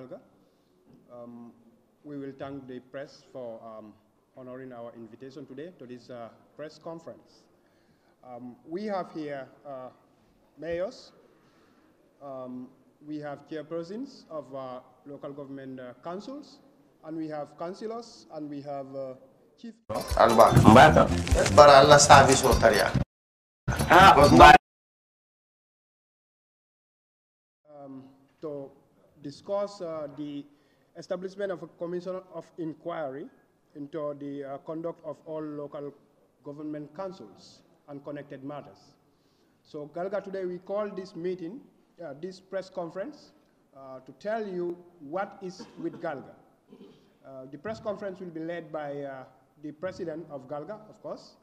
GALGA. We will thank the press for honoring our invitation today to this press conference. We have here mayors, we have chairpersons of local government councils, and we have councillors, and we have chief. To discuss the establishment of a commission of inquiry into the conduct of all local government councils and connected matters. So GALGA, today we call this meeting, this press conference, to tell you what is with GALGA. The press conference will be led by the president of GALGA, of course,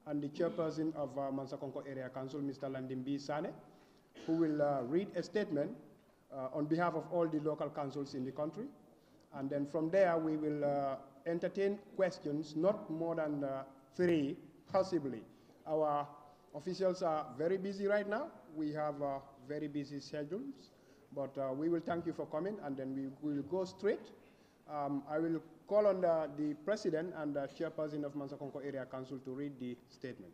and the chairperson of Mansakonko Area Council, Mr. Landimbi Sane, who will read a statement on behalf of all the local councils in the country. And then from there, we will entertain questions, not more than 3, possibly. Our officials are very busy right now. We have very busy schedules, but we will thank you for coming, and then we will go straight. I will call on the president and the chairperson of Mansakonko Area Council to read the statement.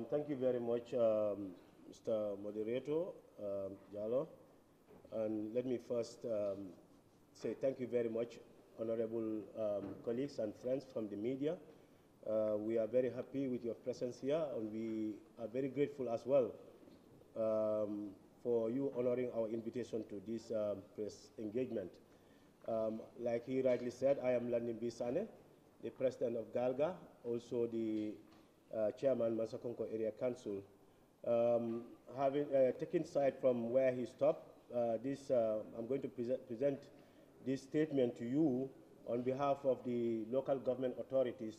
Thank you very much, Mr. Moderator, Jallo. And let me first say thank you very much, honorable colleagues and friends from the media. We are very happy with your presence here, and we are very grateful as well for you honoring our invitation to this press engagement. Like he rightly said, I am Landimbi Sane, the president of GALGA, also the chairman, Mansakonko Area Council. Having taken side from where he stopped, I'm going to present this statement to you on behalf of the local government authorities,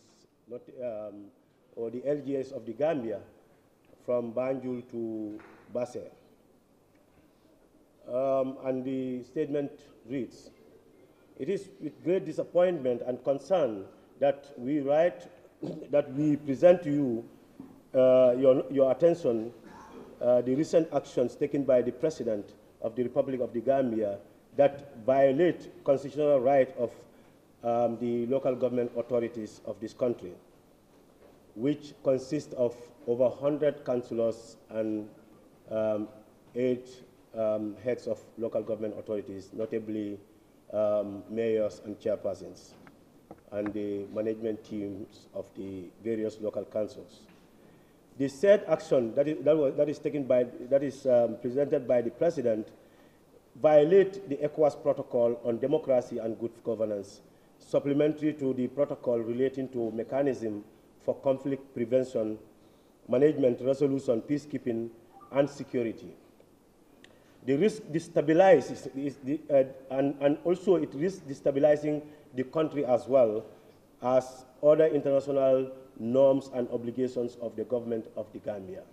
or the LGS of the Gambia, from Banjul to Basse. And the statement reads, "It is with great disappointment and concern that we present to you your attention the recent actions taken by the President of the Republic of the Gambia that violate constitutional right of the local government authorities of this country, which consist of over 100 councillors and 8 heads of local government authorities, notably mayors and chairpersons, and the management teams of the various local councils. The said action that is presented by the President violate the ECOWAS Protocol on Democracy and Good Governance, supplementary to the protocol relating to mechanism for conflict prevention, management, resolution, peacekeeping, and security. The risk destabilizes, and also it risks destabilizing the country as well as other international norms and obligations of the government of the Gambia.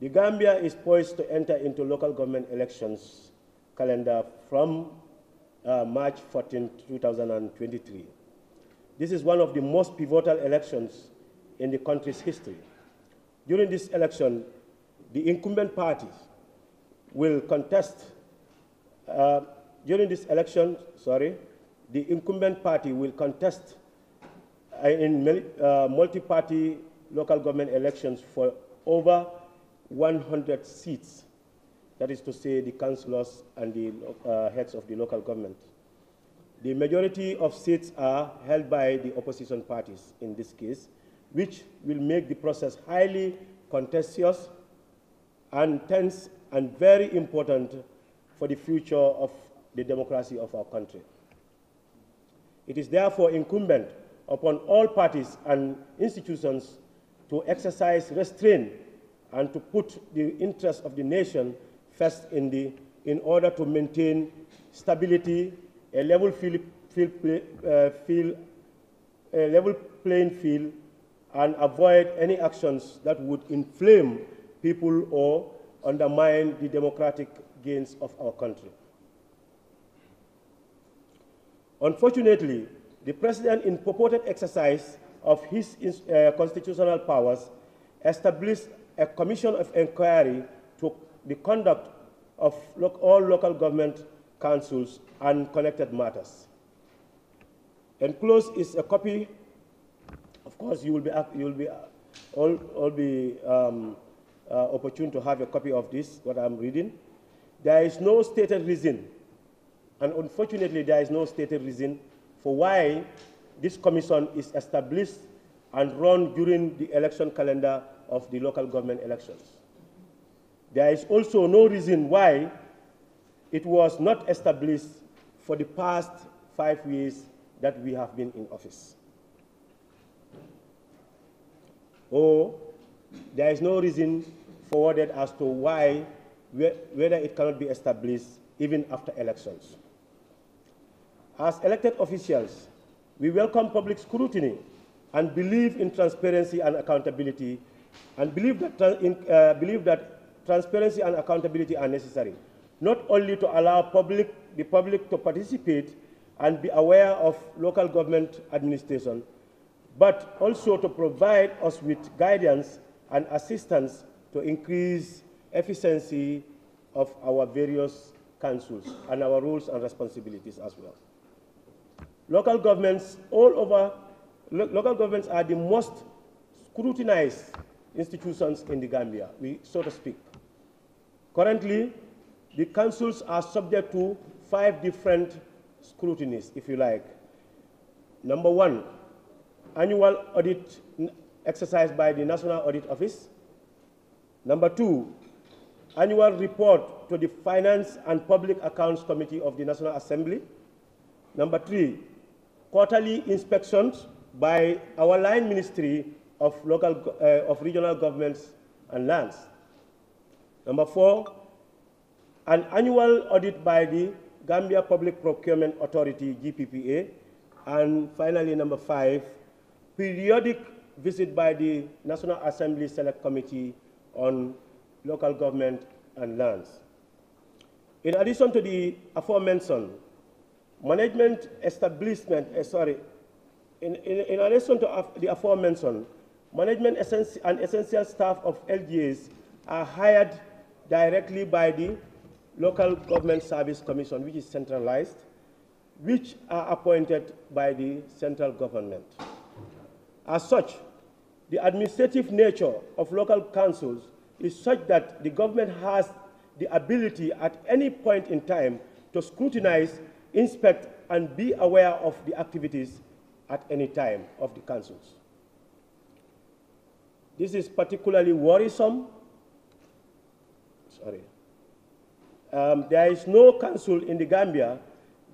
The Gambia is poised to enter into local government elections calendar from March 14, 2023. This is one of the most pivotal elections in the country's history. During this election, the incumbent parties will contest, the incumbent party will contest in multi-party local government elections for over 100 seats, that is to say the councillors and the heads of the local government. The majority of seats are held by the opposition parties in this case, which will make the process highly contentious and tense and very important for the future of the democracy of our country. It is therefore incumbent upon all parties and institutions to exercise restraint and to put the interests of the nation first in order to maintain stability, a level playing field, and avoid any actions that would inflame people or undermine the democratic gains of our country. Unfortunately, the President, in purported exercise of his constitutional powers, established a commission of inquiry to the conduct of all local government councils and connected matters. Enclosed is a copy. Of course, you will be opportune to have a copy of this, what I'm reading. There is no stated reason, and unfortunately, there is no stated reason for why this commission is established and run during the election calendar of the local government elections. There is also no reason why it was not established for the past 5 years that we have been in office. Or there is no reason forwarded as to why, whether it cannot be established even after elections. As elected officials, we welcome public scrutiny and believe in transparency and accountability, and believe that transparency and accountability are necessary, not only to allow the public to participate and be aware of local government administration, but also to provide us with guidance and assistance to increase efficiency of our various councils and our roles and responsibilities as well. Local governments all over, local governments are the most scrutinized institutions in the Gambia, so to speak. Currently, the councils are subject to 5 different scrutinies, if you like. Number 1, annual audit exercised by the National Audit Office. Number 2, annual report to the Finance and Public Accounts Committee of the National Assembly. Number 3, quarterly inspections by our line Ministry of Regional Governments and Lands. Number 4, an annual audit by the Gambia Public Procurement Authority, GPPA. And finally, number 5, periodic visit by the National Assembly Select Committee on Local Government and Lands. In addition to the aforementioned, management establishment, in addition to the aforementioned, management and essential staff of LGAs are hired directly by the Local Government Service Commission, which is centralized, which are appointed by the central government. As such, the administrative nature of local councils is such that the government has the ability at any point in time to scrutinize, inspect, and be aware of the activities at any time of the councils. This is particularly worrisome. There is no council in the Gambia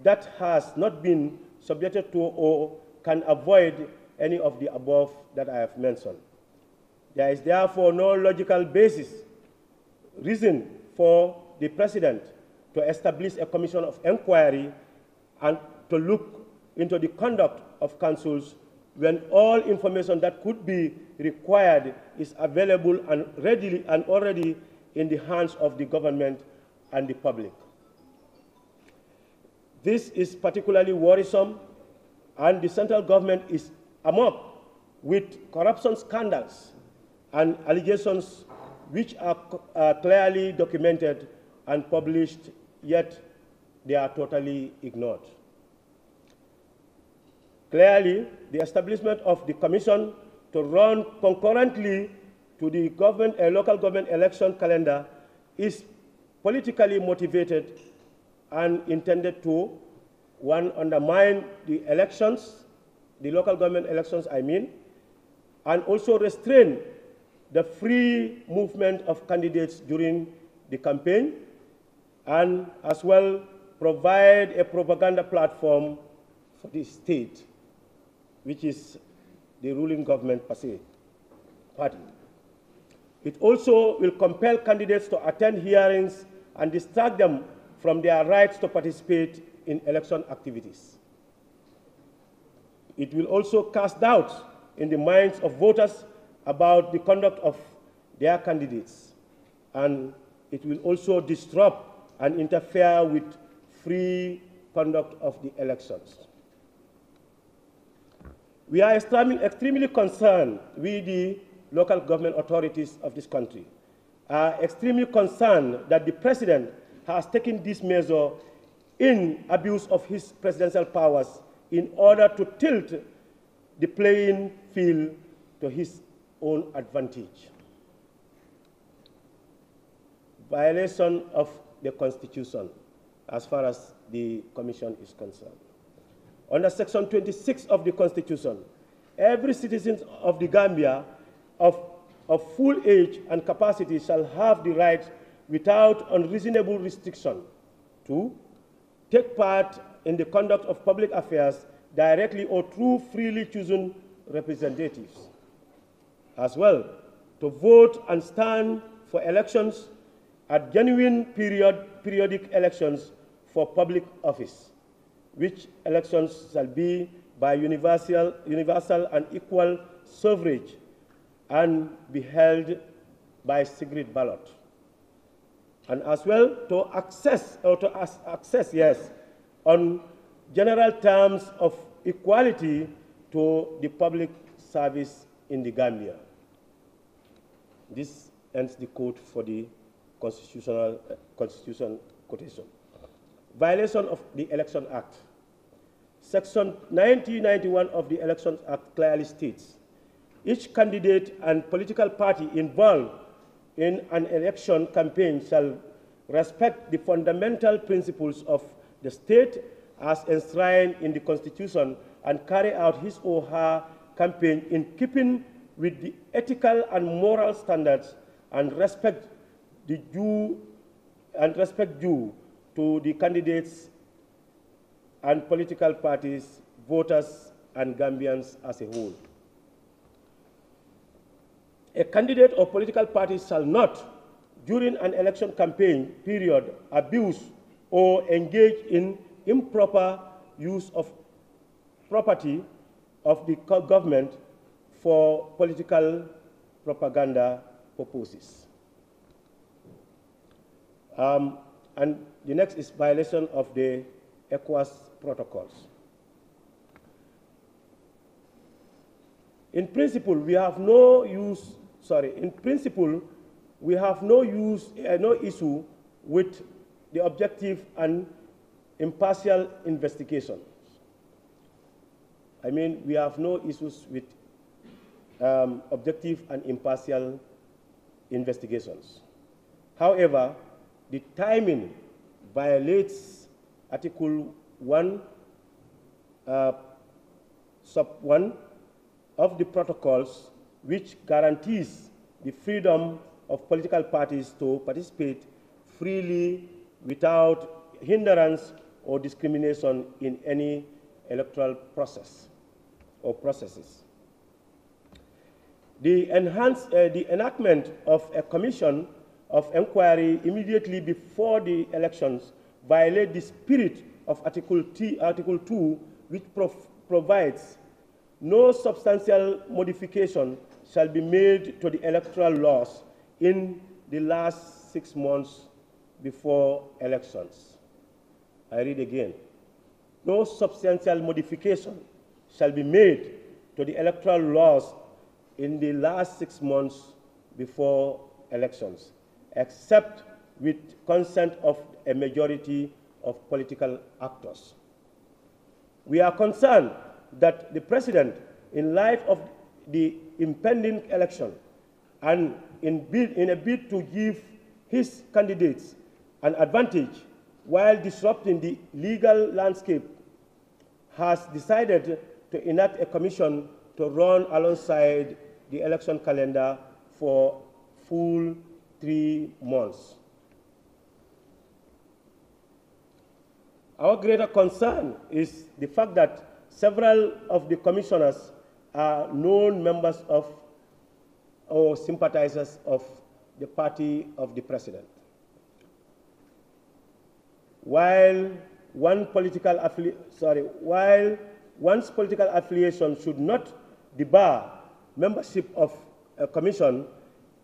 that has not been subjected to or can avoid any of the above that I have mentioned. There is therefore no logical reason for the President to establish a commission of inquiry and to look into the conduct of councils when all information that could be required is available and readily and already in the hands of the government and the public. This is particularly worrisome, and the central government is amok with corruption scandals and allegations which are clearly documented and published, yet they are totally ignored. Clearly, the establishment of the commission to run concurrently to the local government election calendar is politically motivated and intended to, 1, undermine the elections, the local government elections, and also restrain the free movement of candidates during the campaign, and as well provide a propaganda platform for the state, which is the ruling government per se party. It also will compel candidates to attend hearings and distract them from their rights to participate in election activities. It will also cast doubts in the minds of voters about the conduct of their candidates and it will also disrupt and interfere with free conduct of the elections. We are extremely concerned with the local government authorities of this country, are extremely concerned that the president has taken this measure in abuse of his presidential powers in order to tilt the playing field to his own advantage. Violation of the Constitution, as far as the Commission is concerned. Under Section 26 of the Constitution, every citizen of the Gambia of full age and capacity shall have the right, without unreasonable restriction, to take part in the conduct of public affairs directly or through freely chosen representatives, as well to vote and stand for elections at genuine periodic elections for public office, which elections shall be by universal and equal suffrage and be held by secret ballot. And as well to access on general terms of equality to the public service in the Gambia. This ends the quote for the Constitution quotation. Violation of the Election Act. Section 1991 of the Election Act clearly states, each candidate and political party involved in an election campaign shall respect the fundamental principles of the state as enshrined in the Constitution and carry out his or her campaign in keeping with the ethical and moral standards and respect due to the candidates and political parties, voters, and Gambians as a whole. A candidate or political party shall not, during an election campaign period, abuse or engage in improper use of property of the government for political propaganda purposes. And the next is violation of the ECOWAS protocols. In principle, we have no issue with the objective and impartial investigation. I mean, we have no issues with objective and impartial investigations. However, the timing violates Article 1, sub 1 of the protocols, which guarantees the freedom of political parties to participate freely without hindrance or discrimination in any electoral process or processes. The enactment of a commission of inquiry immediately before the elections violate the spirit of Article 2, which provides no substantial modification shall be made to the electoral laws in the last 6 months before elections. I read again. No substantial modification shall be made to the electoral laws in the last 6 months before elections, except with consent of a majority of political actors. We are concerned that the President, in light of the impending election and in a bid to give his candidates an advantage while disrupting the legal landscape, has decided to enact a commission to run alongside the election calendar for full 3 months. Our greater concern is the fact that several of the commissioners are known members of or sympathizers of the party of the president. While one's political affiliation should not debar membership of a commission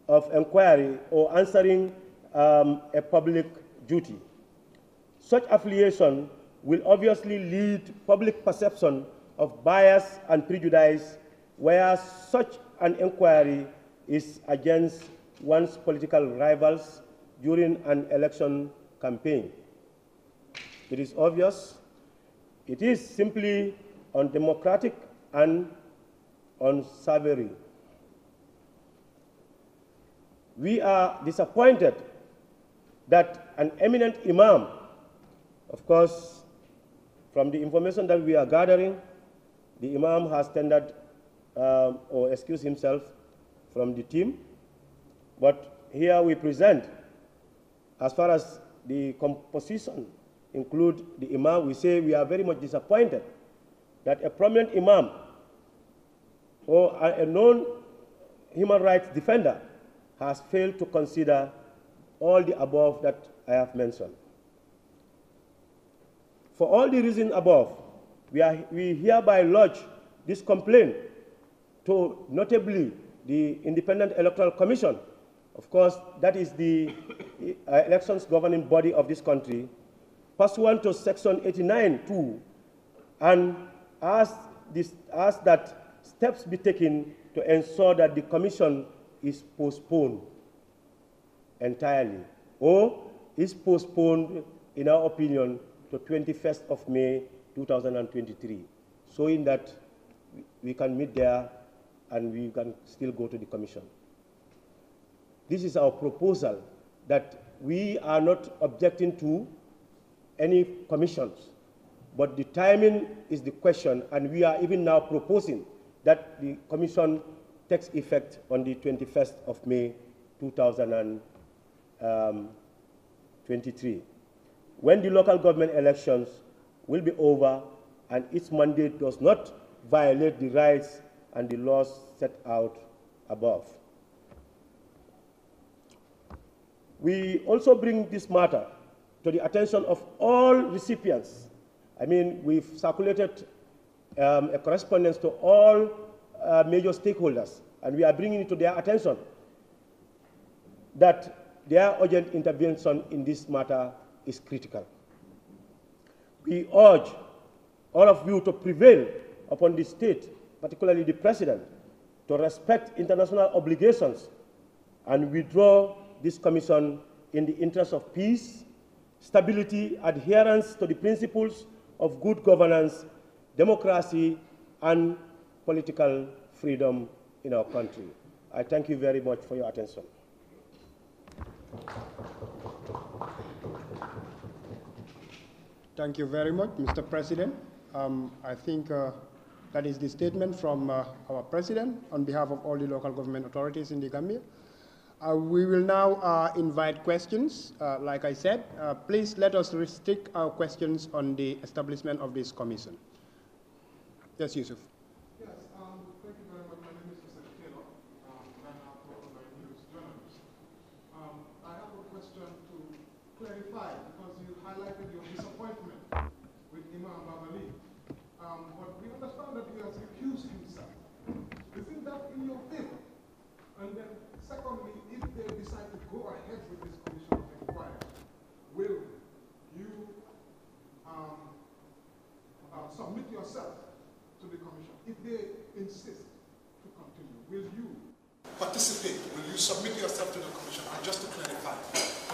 of inquiry or answering a public duty. Such affiliation will obviously lead public perception of bias and prejudice, where such an inquiry is against one's political rivals during an election campaign. It is obvious. It is simply undemocratic and unsavory. We are disappointed that an eminent imam, of course, from the information that we are gathering, the imam has tendered or excused himself from the team. But here we present, as far as the composition include the imam, we say we are very much disappointed that a prominent imam or a known human rights defender has failed to consider all the above that I have mentioned. For all the reasons above, we hereby lodge this complaint to notably the Independent Electoral Commission. Of course, that is the elections governing body of this country, pursuant to Section 89(2), and ask that steps be taken to ensure that the commission is postponed entirely, or is postponed, in our opinion, to 21st of May 2023, showing that we can meet there and we can still go to the commission. This is our proposal, that we are not objecting to any commissions, but the timing is the question, and we are even now proposing that the commission takes effect on the 21st of May 2023, when the local government elections will be over and its mandate does not violate the rights and the laws set out above. We also bring this matter to the attention of all recipients. I mean, we've circulated a correspondence to all major stakeholders, and we are bringing it to their attention that their urgent intervention in this matter is critical. We urge all of you to prevail upon the state, particularly the president, to respect international obligations and withdraw this commission in the interest of peace, stability, adherence to the principles of good governance, democracy, and political freedom in our country. I thank you very much for your attention. Thank you very much, Mr. President. I think that is the statement from our president on behalf of all the local government authorities in the Gambia. We will now invite questions. Like I said, please let us restrict our questions on the establishment of this commission. Yes, Yusuf. Yes, thank you very much. My name is Mr. Kerr, and I'm a news journalist. I have a question to clarify, because you highlighted your disappointment with Imam Babali. But we understand that he has recused himself. Isn't that in your favor? And then, secondly, if they decide to go ahead with this commission of inquiry, will you submit yourself to the commission? If they insist to continue, will you participate? Will you submit yourself to the commission? And just to clarify,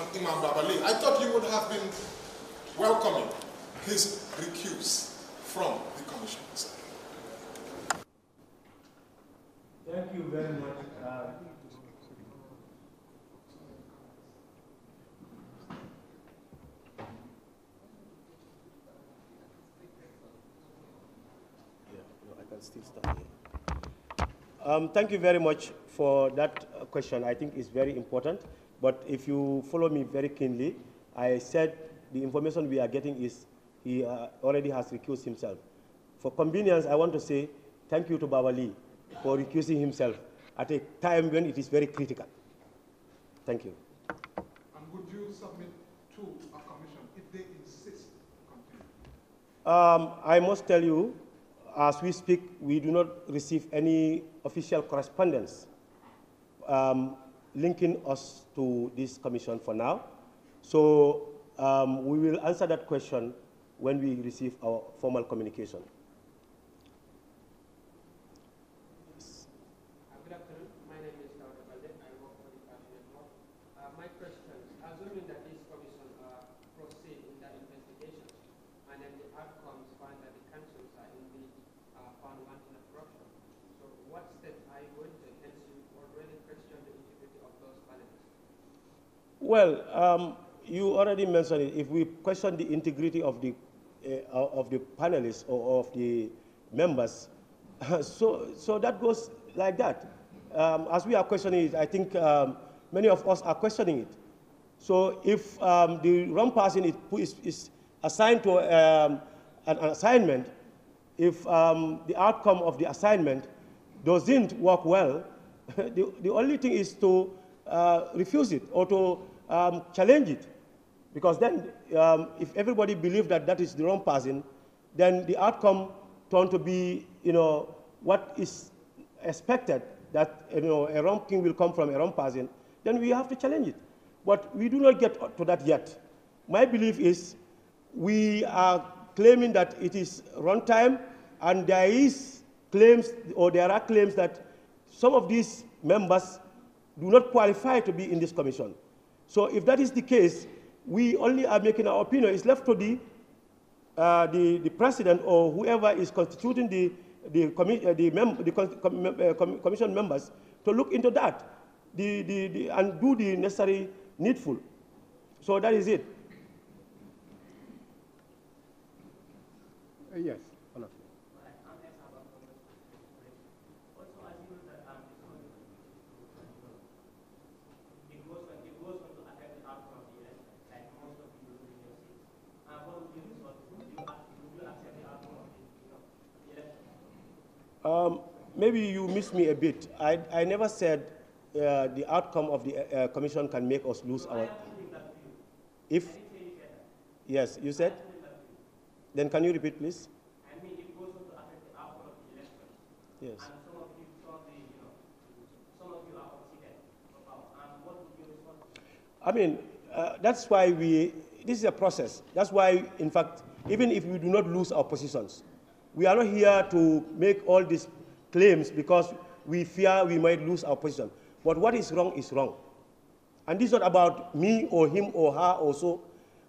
on Imam Babali, I thought you would have been welcoming his recuse from the commission. Thank you very much. Still start here. Thank you very much for that question. I think it's very important. But if you follow me very keenly, I said the information we are getting is he already has recused himself. For convenience, I want to say thank you to Babali for recusing himself at a time when it is very critical. Thank you. And would you submit to a commission if they insist to continue? I must tell you, as we speak, we do not receive any official correspondence linking us to this commission for now. So we will answer that question when we receive our formal communication. Good afternoon. My name is Fatou. I work for the Party Network. My question is, assuming that this commission proceed in their investigations and then the outcomes find that the councils are indeed found wanting of corruption, so what steps are you going to take? You already questioned the integrity of those panelists. Well, you already mentioned it. If we question the integrity of the panelists or of the members, so that goes like that. As we are questioning it, I think many of us are questioning it. So if the wrong person is assigned to an assignment, if the outcome of the assignment doesn't work well, the only thing is to refuse it or to challenge it. Because then if everybody believes that that is the wrong person, then the outcome turned to be, what is expected, that a wrong thing will come from a wrong person, then we have to challenge it. But we do not get to that yet. My belief is we are claiming that it is runtime, and there is claims, or there are claims that some of these members do not qualify to be in this commission. So if that is the case, we only are making our opinion. It's left to the president or whoever is constituting the commission members to look into that and do the necessary needful. So that is it. Yes. Maybe you missed me a bit. I never said the outcome of the commission can make us lose our... If? Yes, you said? Then can you repeat, please? I mean, it goes on to affect the outcome of the election. Yes. And some of you are upset about. And what would you respond to? I mean, that's why this is a process. That's why, in fact, even if we do not lose our positions, we are not here to make all these claims because we fear we might lose our position. But what is wrong is wrong. And this is not about me or him or her or so,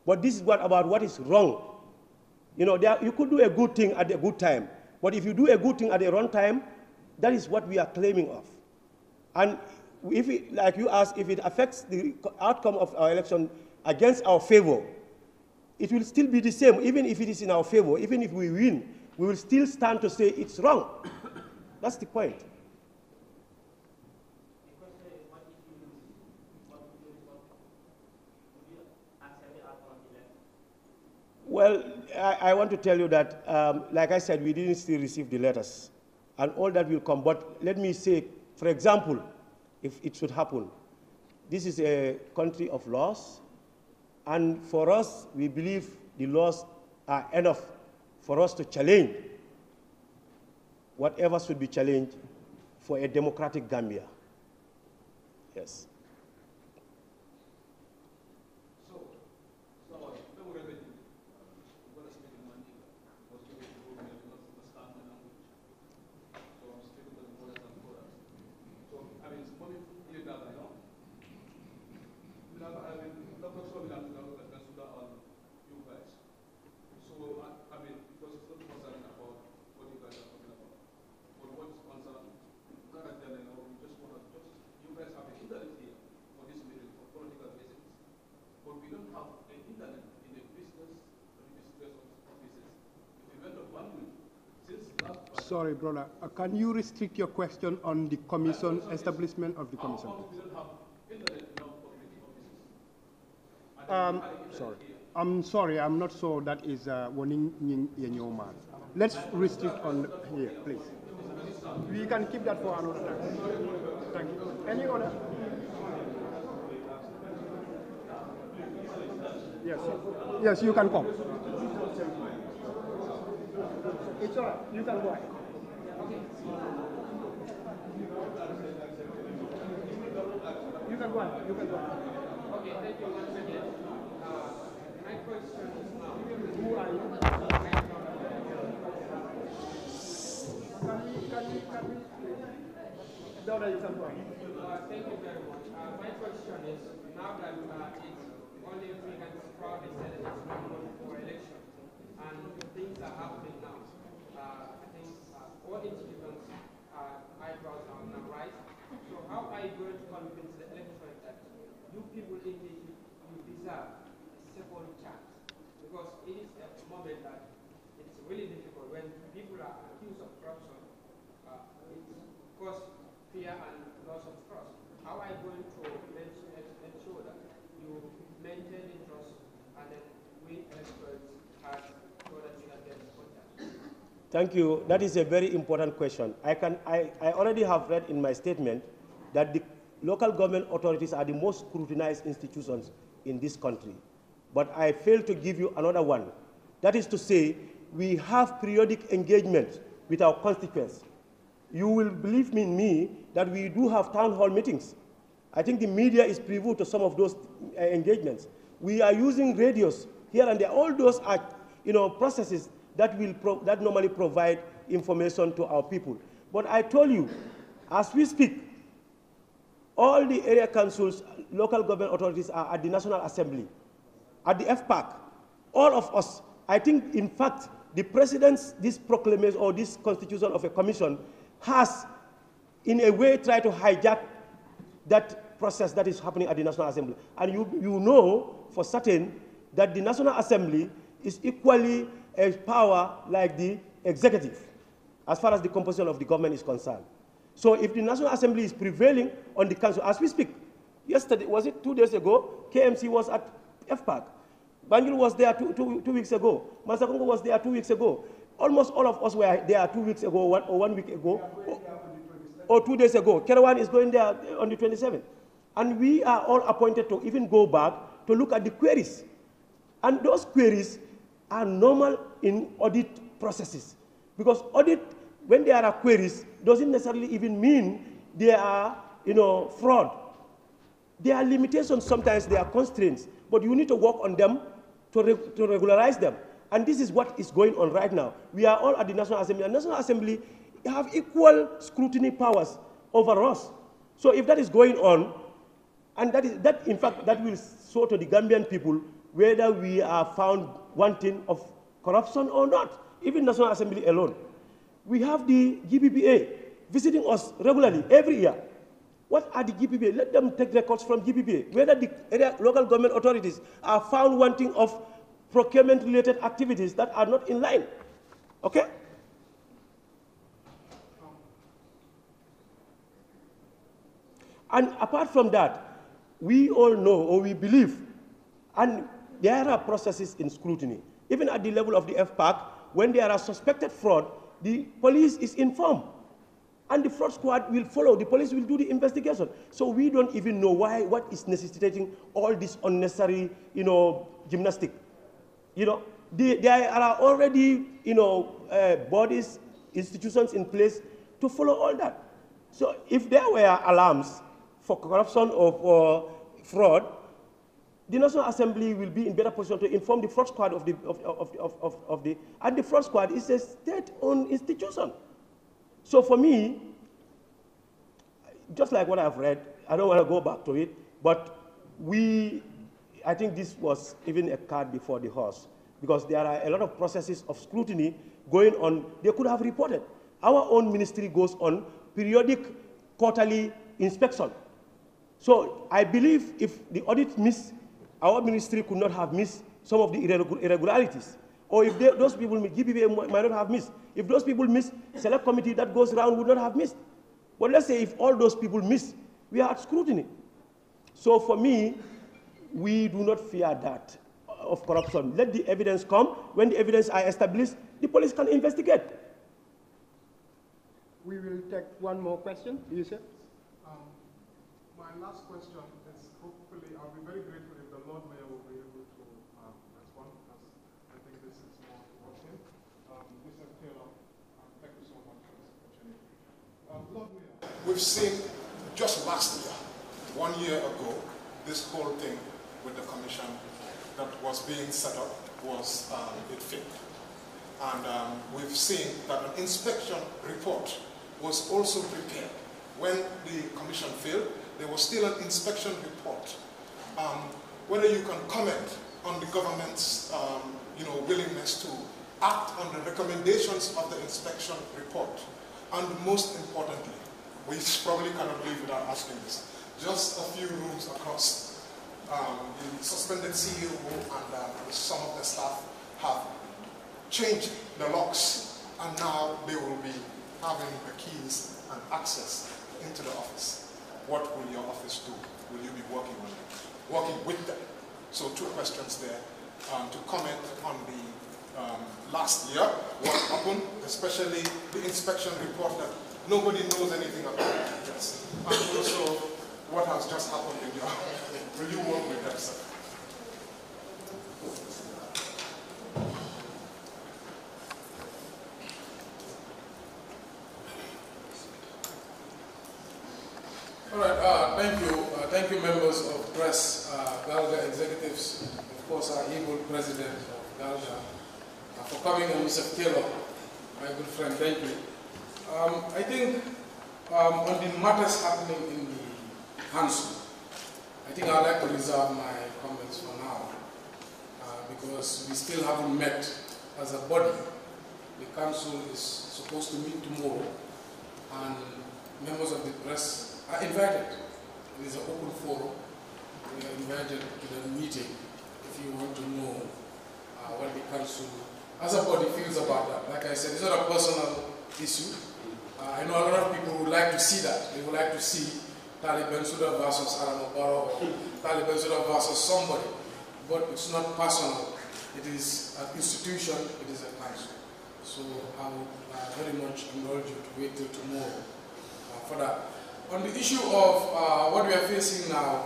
but this is about what is wrong. You could do a good thing at a good time, but if you do a good thing at the wrong time, that is what we are claiming of. And if it, like you asked, if it affects the outcome of our election against our favor, it will still be the same, even if it is in our favor. Even if we win, we will still stand to say it's wrong. That's the point. Well, I want to tell you that, like I said, we didn't still receive the letters. And all that will come. But let me say, for example, if it should happen, this is a country of laws. And for us, we believe the laws are enough for us to challenge whatever should be challenged for a democratic Gambia. Yes. Sorry, brother. Can you restrict your question on the commission, establishment of the commission? Sorry. I'm sorry, I'm not sure that is warning in your mind. Let's restrict on here, please. We can keep that for another time. Thank you. Any other? Yes. Yes, you can come. It's all right. You can go ahead. You can can go on. You can go on. Okay, thank you once again. My question is now. Who are you? Can we? No, you can go on. Thank you very much. My question is, now that it's only we can proudly say that it's not going for election, and things are happening now, I think all institutions' eyebrows are on the rise. So how are you going to convince the electorate that you people indeed you deserve a second chance? Because it is a moment that it's really difficult when people are accused of corruption. It causes fear and loss of trust. How are you going to ensure that you maintain the trust and then we electorate as so that you can get contact? Thank you. That is a very important question. I already have read in my statement that the local government authorities are the most scrutinized institutions in this country. But I failed to give you another one. That is to say, we have periodic engagement with our constituents. You will believe me that we do have town hall meetings. I think the media is privy to some of those engagements. We are using radios here and there. All those are, processes that that normally provide information to our people. But I told you, as we speak, all the area councils, local government authorities are at the National Assembly, at the FPAC. All of us, I think, in fact, the president's, this proclamation or this constitution of a commission has, in a way, tried to hijack that process that is happening at the National Assembly. And you know for certain that the National Assembly is equally a power like the executive, as far as the composition of the government is concerned. So if the National Assembly is prevailing on the council, as we speak, yesterday, was it 2 days ago, KMC was at FPAC. Banjul was there two weeks ago. Masakongo was there 2 weeks ago. Almost all of us were there 2 weeks ago or 1 week ago, or 2 days ago. Kerr is going there on the 27th. And we are all appointed to even go back to look at the queries. And those queries are normal in audit processes. Because audit, when there are queries, doesn't necessarily even mean there are, fraud. There are limitations, sometimes there are constraints, but you need to work on them to regularize them. And this is what is going on right now. We are all at the National Assembly. And the National Assembly have equal scrutiny powers over us. So if that is going on, and that in fact, that will show to the Gambian people whether we are found wanting of corruption or not, even National Assembly alone. We have the GBPA visiting us regularly every year. What are the GBPA? Let them take records from GBPA, whether the local government authorities are found wanting of procurement-related activities that are not in line. Okay? And apart from that, we all know, or we believe, and there are processes in scrutiny. Even at the level of the FPAC, when there are suspected fraud, the police is informed. And the fraud squad will follow. The police will do the investigation. So we don't even know what is necessitating all this unnecessary, gymnastic. There are already, bodies, institutions in place to follow all that. So if there were alarms for corruption or for fraud, the National Assembly will be in better position to inform the fraud squad and the fraud squad is a state-owned institution. So for me, just like what I've read, I don't want to go back to it, but I think this was even a cart before the horse, because there are a lot of processes of scrutiny going on. They could have reported. Our own ministry goes on periodic quarterly inspection. So I believe if the audit missed, our ministry could not have missed some of the irregularities. Or if those people, GBPA might not have missed. If those people miss, select committee that goes around would not have missed. But let's say if all those people miss, we are at scrutiny. So for me, we do not fear that of corruption. Let the evidence come. When the evidence are established, the police can investigate. We will take one more question. Yusuf? My last question is, hopefully, I'll be very grateful if the Lord Mayor will be able to respond, because I think this is more towards him. Mr. Taylor, thank you so much for this opportunity. Lord Mayor, we've seen just last year 1 year ago, this whole thing with the commission that was being set up was, it failed. And we've seen that an inspection report was also prepared. When the commission failed, there was still an inspection report. Whether you can comment on the government's willingness to act on the recommendations of the inspection report. And most importantly, we probably cannot leave without asking this, just a few rooms across, the suspended CEO and some of the staff have changed the locks, and now they will be having the keys and access into the office. What will your office do? Will you be working on it? Working with them? So 2 questions there. To comment on the last year, what happened, especially the inspection report that nobody knows anything about. Yes. And also, what has just happened in your, will you work with them, sir? All right, thank you. Thank you, members of press, GALGA executives, of course, our able president of GALGA, for coming, and Mr. Kerr, my good friend, thank you. I think on the matters happening in the council, I think I'd like to reserve my comments for now, because we still haven't met as a body. The council is supposed to meet tomorrow, and members of the press are invited. It is an open forum. We are invited to the meeting if you want to know what the council as a body feels about that. Like I said, it's not a personal issue. I know a lot of people would like to see that. They would like to see Taliban Suda versus Barrow, or Taliban Suda versus somebody. But it's not personal. It is an institution, it is a council. So I would very much indulge you to wait till tomorrow for that. On the issue of what we are facing now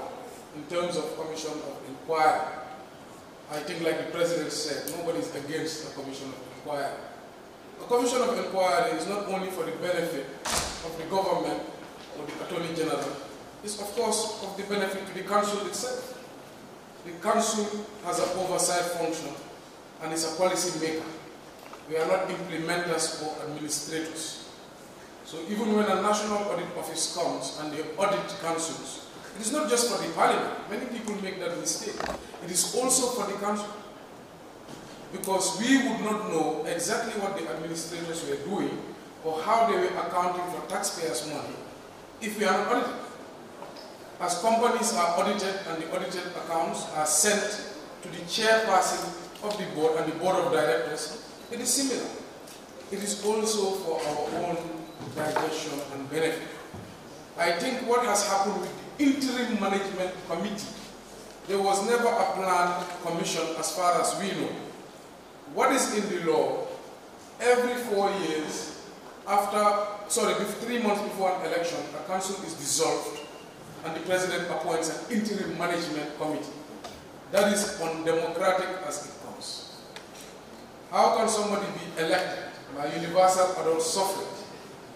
in terms of commission of inquiry, I think like the President said, nobody is against a commission of inquiry. A commission of inquiry is not only for the benefit of the government or the Attorney General, it's of course of the benefit to the council itself. The council has an oversight function and is a policy maker. We are not implementers or administrators. So even when a National Audit Office comes and they audit councils, it is not just for the Parliament. Many people make that mistake. It is also for the council. Because we would not know exactly what the administrators were doing or how they were accounting for taxpayers' money if we are not audited. As companies are audited and the audited accounts are sent to the chairperson of the board and the board of directors, it is similar. It is also for our own digestion and benefit. I think what has happened with the interim management committee, there was never a planned commission as far as we know. What is in the law, every 4 years, 3 months before an election, a council is dissolved and the president appoints an interim management committee. That is undemocratic as it comes. How can somebody be elected by universal adult suffrage?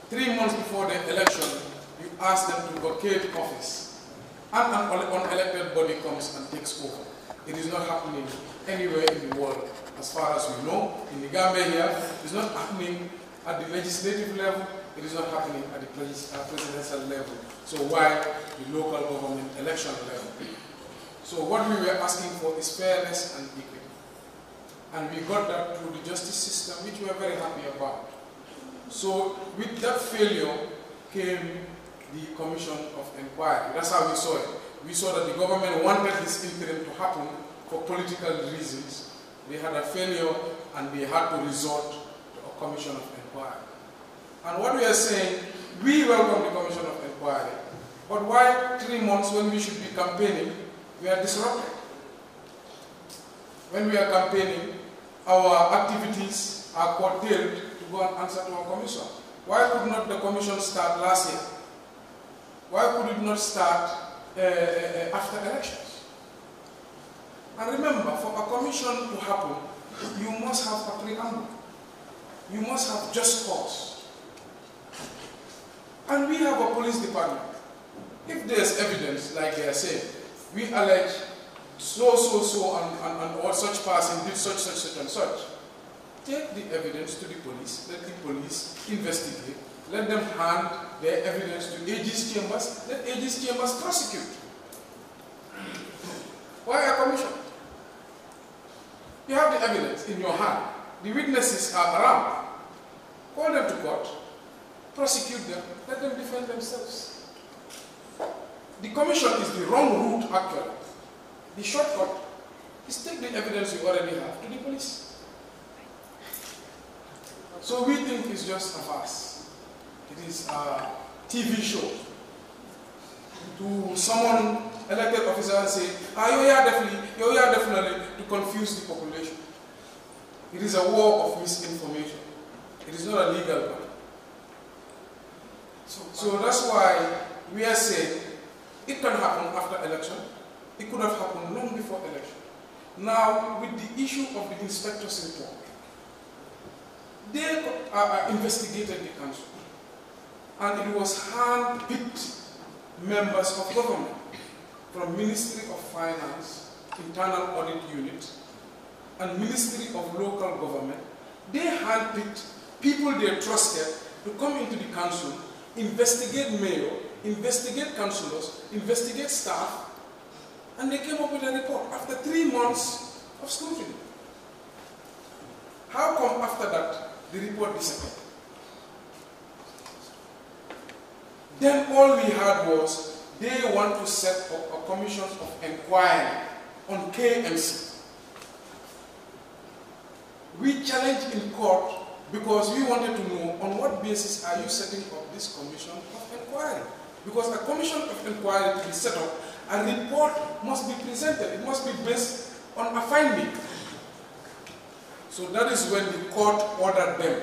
3 months before the election, you ask them to vacate office, and an unelected body comes and takes over. It is not happening anywhere in the world, as far as we know. In the Gambia here, it is not happening at the legislative level, it is not happening at the presidential level. So why the local government election level? So what we were asking for is fairness and equity. And we got that through the justice system, which we are very happy about. So with that failure came the commission of inquiry. That's how we saw it. We saw that the government wanted this interim to happen for political reasons. They had a failure and they had to resort to a commission of inquiry. And what we are saying, we welcome the commission of inquiry, but why 3 months when we should be campaigning, we are disrupted? When we are campaigning, our activities are curtailed to go and answer to our commission. Why could not the commission start last year? Why could it not start after elections? And remember, for a commission to happen, you must have a preamble. You must have just cause. And we have a police department. If there's evidence, like they are saying, we allege so, and or such person did such, and such, take the evidence to the police, let the police investigate, let them hand their evidence to AG's chambers, let AG's chambers prosecute. Why a commission? You have the evidence in your hand, the witnesses are around, call them to court, prosecute them, let them defend themselves. The commission is the wrong route, actually. The shortcut is take the evidence you already have to the police. So we think it's just a farce. It is a TV show. To someone, elected officer, and say, you are definitely to confuse the population. It is a war of misinformation. It is not a legal one. So that's why we are saying it can happen after election. It could have happened long before election. Now, with the issue of the inspector's report, they investigated the council, and it was hand-picked members of government from Ministry of Finance, Internal Audit Unit, and Ministry of Local Government. They hand-picked people they trusted to come into the council, investigate mayor, investigate councillors, investigate staff, and they came up with a report after 3 months of scrutiny. How come after that the report disappeared? Then all we had was they want to set up a commission of inquiry on KMC. We challenged in court because we wanted to know on what basis are you setting up this commission of inquiry? Because a commission of inquiry to be set up, a report must be presented. It must be based on a finding. So that is when the court ordered them.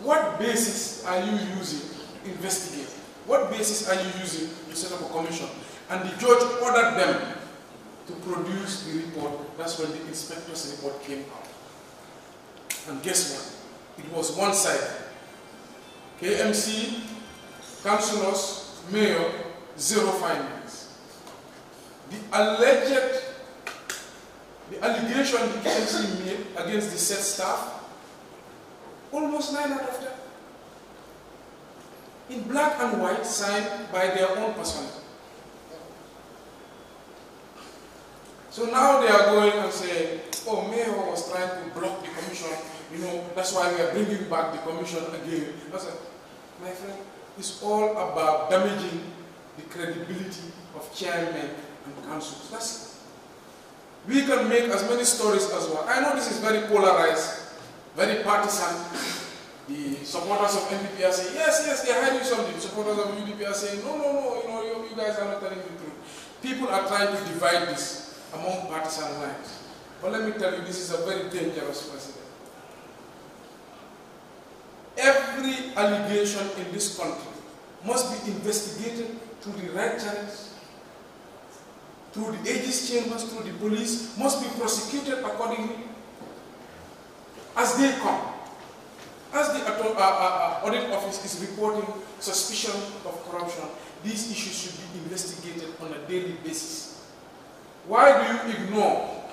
What basis are you using to investigate? What basis are you using to set up a commission? And the judge ordered them to produce the report. That's when the inspector's report came out. And guess what? It was one-sided. KMC, councillors, mayor, 0 findings. The allegation the KMC made against the said staff, almost 9 out of 10. In black and white, signed by their own personnel. So now they are going and saying, oh, mayor was trying to block the commission, that's why we are bringing back the commission again. I said, my friend, it's all about damaging the credibility of chairmen and councils. That's it. We can make as many stories as well. I know this is very polarized, very partisan. The supporters of NPP are saying, yes, they are hiding something. The supporters of UDP are saying, no, you guys are not telling the truth. People are trying to divide this among partisan lines. But let me tell you, this is a very dangerous precedent. Every allegation in this country must be investigated through the right channels, through the AG's chambers, through the police, must be prosecuted accordingly as they come. As the audit office is reporting suspicion of corruption, these issues should be investigated on a daily basis. Why do you ignore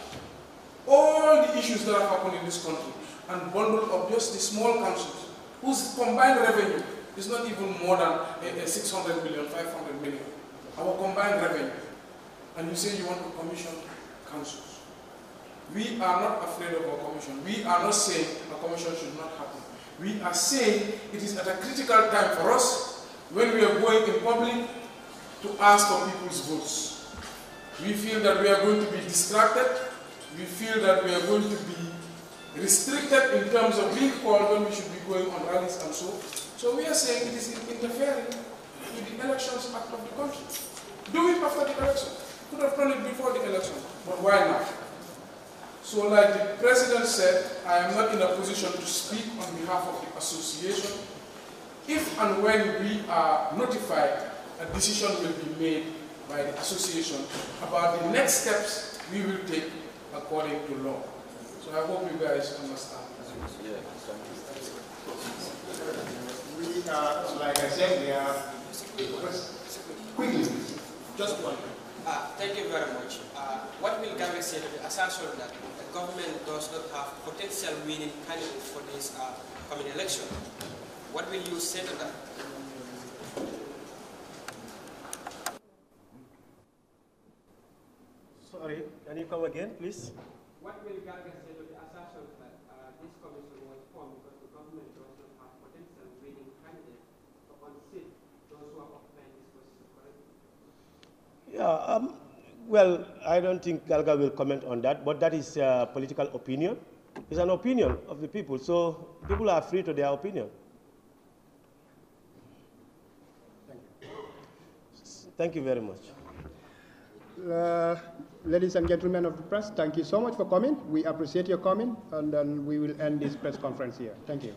all the issues that have happened in this country and bundle up just the small councils whose combined revenue is not even more than 600 million, 500 million, our combined revenue, and you say you want to commission councils? We are not afraid of a commission. We are not saying a commission should not happen. We are saying it is at a critical time for us when we are going in public to ask for people's votes. We feel that we are going to be distracted. We feel that we are going to be restricted in terms of being called when we should be going on rallies and so. So we are saying it is interfering with the elections act of the country. Do it after the election. Could have done it before the election, but why not? So like the president said, I am not in a position to speak on behalf of the association. If and when we are notified, a decision will be made by the association about the next steps we will take according to law. So I hope you guys understand. We are, like I said, we are Quickly, just one. Thank you very much. What will Gambia say to the assertion that the government does not have potential winning candidates for this coming election? What will you say to that? Sorry, can you come again, please? What will Gambia say to the assertion that this commission was formed because the government does not have potential winning candidates to unseat those who are occupying this position currently? Yeah, well, I don't think GALGA will comment on that, but that is political opinion. It's an opinion of the people, so people are free to their opinion. Thank you very much. Ladies and gentlemen of the press, thank you so much for coming. We appreciate your coming, and then we will end this press conference here. Thank you.